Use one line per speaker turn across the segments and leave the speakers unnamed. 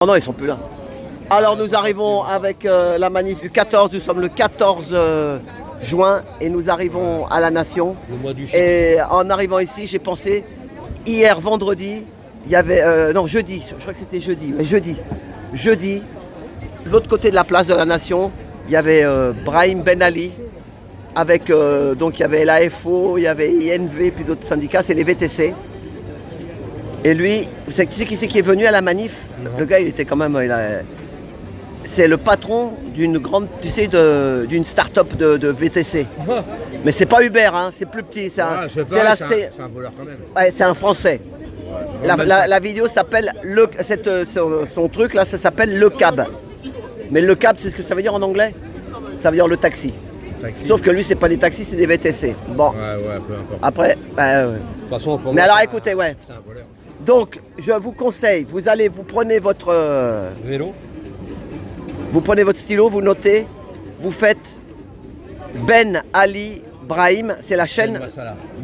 Oh non, ils sont plus là. Alors nous arrivons avec la manif du 14, nous sommes le 14 juin et nous arrivons à la Nation.
Le mois du
Et en arrivant ici, j'ai pensé, hier vendredi, il y avait, non jeudi, je crois que c'était jeudi, jeudi, de l'autre côté de la place de la Nation, il y avait Brahim Ben Ali, avec, donc il y avait l'AFO, il y avait INV, puis d'autres syndicats, c'est les VTC. Et lui, tu sais qui c'est qui est venu à la manif?
Non.
Le gars, il était quand même, c'est le patron d'une grande, tu sais, d'une start-up de VTC. Mais c'est pas Uber, hein, c'est plus petit. C'est un,
c'est un voleur quand même.
ouais, c'est un Français. La vidéo s'appelle son truc là, ça s'appelle le cab. Mais le cab, c'est ce que ça veut dire en anglais? Ça veut dire le taxi. Sauf que lui, c'est pas des taxis, c'est des VTC. Bon.
Ouais, peu importe.
Après,
De toute façon, pour
mais
moi,
alors écoutez, ouais.
c'est un voleur.
Donc, je vous conseille, vous prenez votre
Vélo.
vous prenez votre stylo, vous notez, vous faites Ben Ali Brahim, c'est la chaîne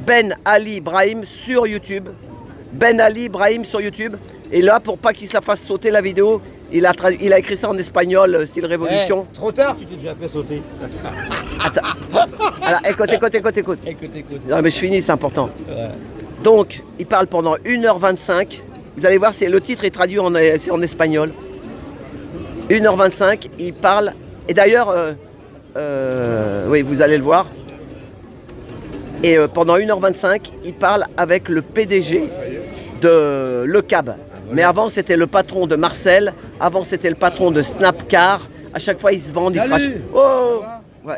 Ben Ali Brahim sur YouTube. Ben Ali Brahim sur YouTube. Et là, pour pas qu'il se la fasse sauter la vidéo, il a écrit ça en espagnol, style révolution.
Trop tard, tu t'es déjà fait sauter.
Attends. Alors, écoute.
Écoute.
Non, mais je finis, c'est important.
Ouais.
Donc, il parle pendant 1h25. Vous allez voir, le titre est traduit c'est en espagnol. 1h25, il parle. Et d'ailleurs, oui, vous allez le voir. Et pendant 1h25, il parle avec le PDG de Le Cab. Mais avant, c'était le patron de Marcel. Avant, c'était le patron de Snapcar. À chaque fois, ils se vendent, ils se rachètent. Oh ouais.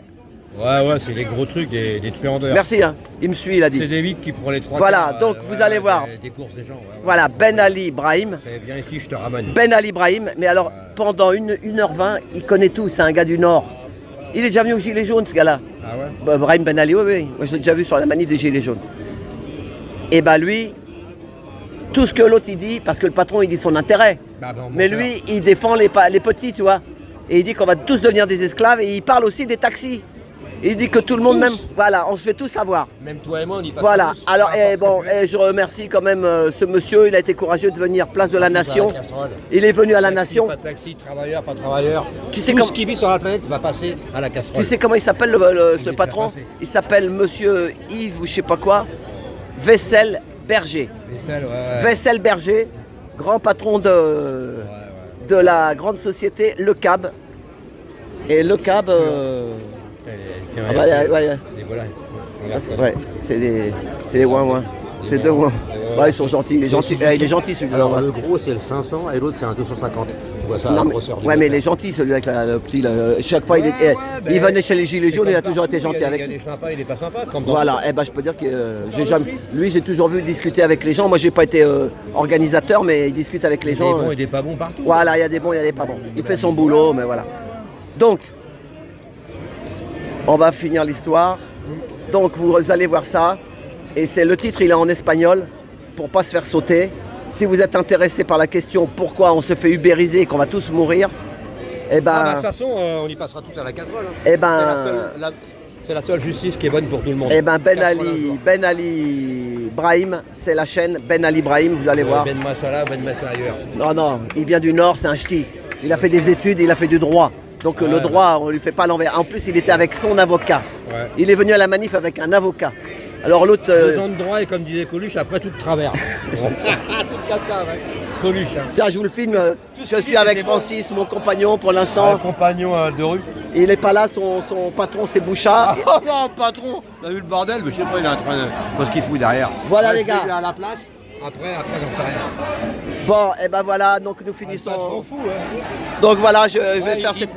Ouais, c'est les gros trucs des truandeurs.
Merci, hein. Il me suit, il a dit.
C'est David qui prend les trois.
Voilà, donc vous allez voir.
Des courses des gens. Ouais.
Voilà, Ben Ali Brahim.
Viens ici, je te ramène.
Ben Ali Brahim, mais alors pendant 1h20, il connaît tout, c'est un gars du Nord. Il est déjà venu aux Gilets jaunes, ce gars-là.
Ah ouais?
Brahim Ben Ali, oui. Moi, je l'ai déjà vu sur la manif des Gilets jaunes. Et bah lui, tout ce que l'autre il dit, parce que le patron il dit son intérêt, mais lui il défend les petits, tu vois. Et il dit qu'on va tous devenir des esclaves et il parle aussi des taxis. Il dit que tout le monde, même, voilà, on se fait tous savoir.
Même toi et moi, on y passe.
Voilà,
tous.
alors, je remercie quand même ce monsieur, il a été courageux de venir place de la Nation. Il est venu à la Nation.
Pas de taxi, travailleur, pas travailleur.
Tu sais
tout
comment
ce qui vit sur la planète va passer à la casserole.
Tu sais comment il s'appelle ce patron? Il s'appelle monsieur Yves ou je sais pas quoi, Vessel Berger. Vessel Berger, grand patron de la grande société Le Cab. Et Le Cab... c'est les ouin-ouin. C'est deux ouin. Ouais, ils sont gentils. Il est gentil celui-là.
Alors le gros c'est le 500 et l'autre c'est un 250. Tu vois ça,
non,
la
mais,
grosseur du
ouais, mais il est gentil celui avec le petit. Là. Chaque fois, il venait chez les Gilets jaunes, il a toujours été gentil avec.
Il est sympa, il est pas sympa.
Voilà, je peux dire que j'ai toujours vu discuter avec les gens. Moi, j'ai pas été organisateur, mais il discute avec les gens.
Il y a des bons et des pas bons partout.
Voilà, il y a des bons, il y a des pas bons. Il fait son boulot, mais voilà. Donc, on va finir l'histoire. Donc, vous allez voir ça. Et c'est le titre, il est en espagnol, pour pas se faire sauter. Si vous êtes intéressé par la question pourquoi on se fait ubériser et qu'on va tous mourir,
de toute façon, on y passera tous à la casserole. C'est la seule justice qui est bonne pour tout le monde.
Ben Ali Brahim, c'est la chaîne Ben Ali Brahim, vous allez voir.
Ben Massala ailleurs.
Non, il vient du Nord, c'est un ch'ti. Il a fait des études, il a fait du droit. Donc le droit, on lui fait pas l'envers. En plus, il était avec son avocat. Ouais. Il est venu à la manif avec un avocat. Alors l'autre...
2 ans de droit et comme disait Coluche, après tout de travers. Tout comme ça, ouais. Coluche. Hein.
Tiens, je vous le filme. Je suis avec Francis, mon compagnon pour l'instant.
Un compagnon de rue.
Il est pas là, son patron c'est Bouchard.
Ah non, patron, t'as vu le bordel? Mais je sais pas, il est en train de... Parce qu'il fout derrière.
Voilà les gars.
À la place. Après, j'en sais rien.
Bon, et ben voilà, donc nous finissons.
Trop fou, hein.
Donc voilà, je vais faire cette...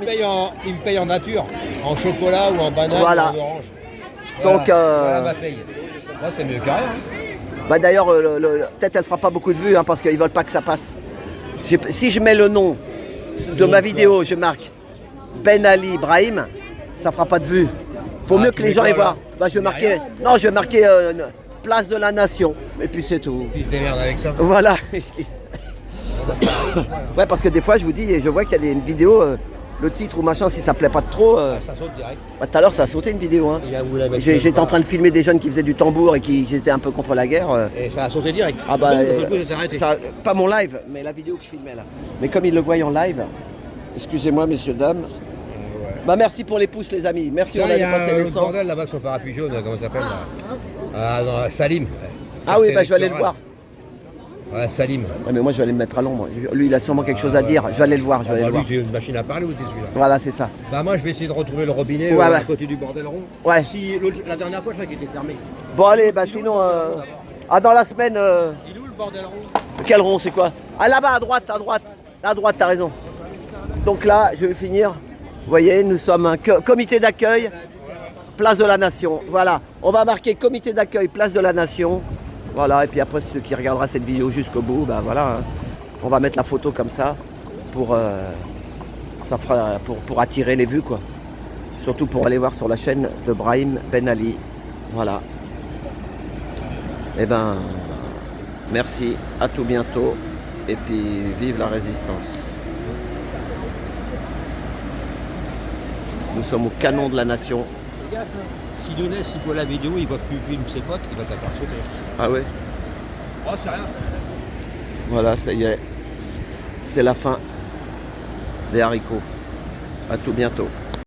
Il me paye en nature, en chocolat ou en banane ou en orange.
Donc,
voilà ma paye. Moi, c'est mieux que rien.
D'ailleurs, peut-être elle fera pas beaucoup de vues hein, parce qu'ils veulent pas que ça passe. Si je mets le nom de ma vidéo, je marque Ben Ali Brahim, ça fera pas de vues. Faut mieux que les gens y voient. Je vais marquer place de la Nation. Et puis c'est tout.
Tu te démerdes avec ça.
Voilà. Ouais, parce que des fois, je vous dis, je vois qu'il y a des vidéos, le titre ou machin, si ça plaît pas trop.
Ça saute direct.
Bah, tout à l'heure, ça a sauté une vidéo. Hein. J'étais en train de filmer des jeunes qui faisaient du tambour et qui étaient un peu contre la guerre.
Et ça a sauté direct.
Ah bah,
ça
pas mon live, mais la vidéo que je filmais là. Mais comme ils le voient en live, excusez-moi, messieurs, dames. Bah merci pour les pouces, les amis. Merci, on a dépassé les 100.
Bordel là-bas, son parapluie jaune, comment ça s'appelle là? Ah non, Salim.
Ah oui, bah je vais aller le voir.
Ouais, Salim.
Ouais, mais moi je vais aller me mettre à l'ombre. Lui il a sûrement quelque chose à dire. Je vais aller le voir.
Lui c'est une machine à parler ou t'es celui-là?
Voilà, c'est ça.
Bah moi je vais essayer de retrouver le robinet à côté du bordel rond.
Ouais.
Si, la dernière fois je crois qu'il était fermé.
Bon allez, bah sinon. Ah dans la semaine.
Il est où le bordel rond?
Quel rond c'est quoi? Ah là-bas à droite, à droite. À droite, t'as raison. Donc là, je vais finir. Vous voyez, nous sommes un comité d'accueil, place de la Nation. Voilà, on va marquer comité d'accueil, place de la Nation. Voilà, et puis après, ceux qui regardera cette vidéo jusqu'au bout, ben voilà, hein. On va mettre la photo comme ça pour, pour attirer les vues, quoi. Surtout pour aller voir sur la chaîne de Brahim Ben Ali. Voilà. Eh ben, merci, à tout bientôt, et puis vive la résistance. Nous sommes au canon de la Nation.
Si Younes il voit la vidéo, il voit plus film ses potes, il va t'apercevoir.
Ah ouais?
Oh, c'est rien.
Voilà, ça y est. C'est la fin des haricots. À tout bientôt.